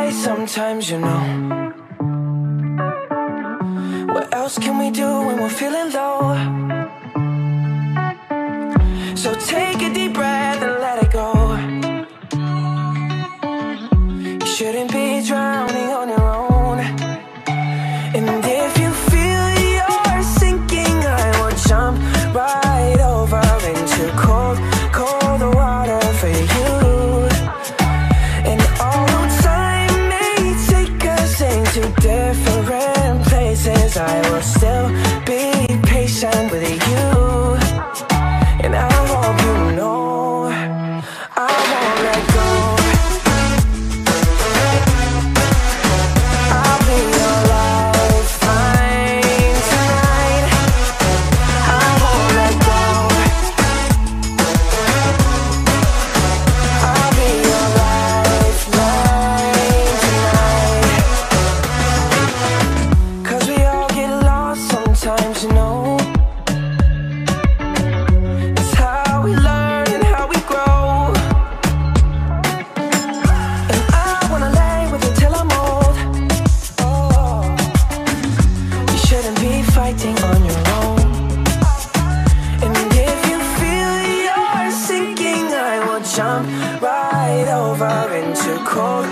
high sometimes, you know. What else can we do when we're feeling low? So take a deep breath and let it go. You shouldn't be drowning on your own. And if you feel you're sinking, I will jump right over into cold, cold water for you. And although time may take us into different places, I will still be patient with you. And I hope you know I won't let go. I'll be your lifeline tonight. I won't let go. I'll be your lifeline tonight. 'Cause we all get lost sometimes, you know. It's how we learn and how we grow. And I wanna lay with you till I'm old. Oh, you shouldn't be fighting on your own. And if you feel you're sinking, I will jump right over into cold,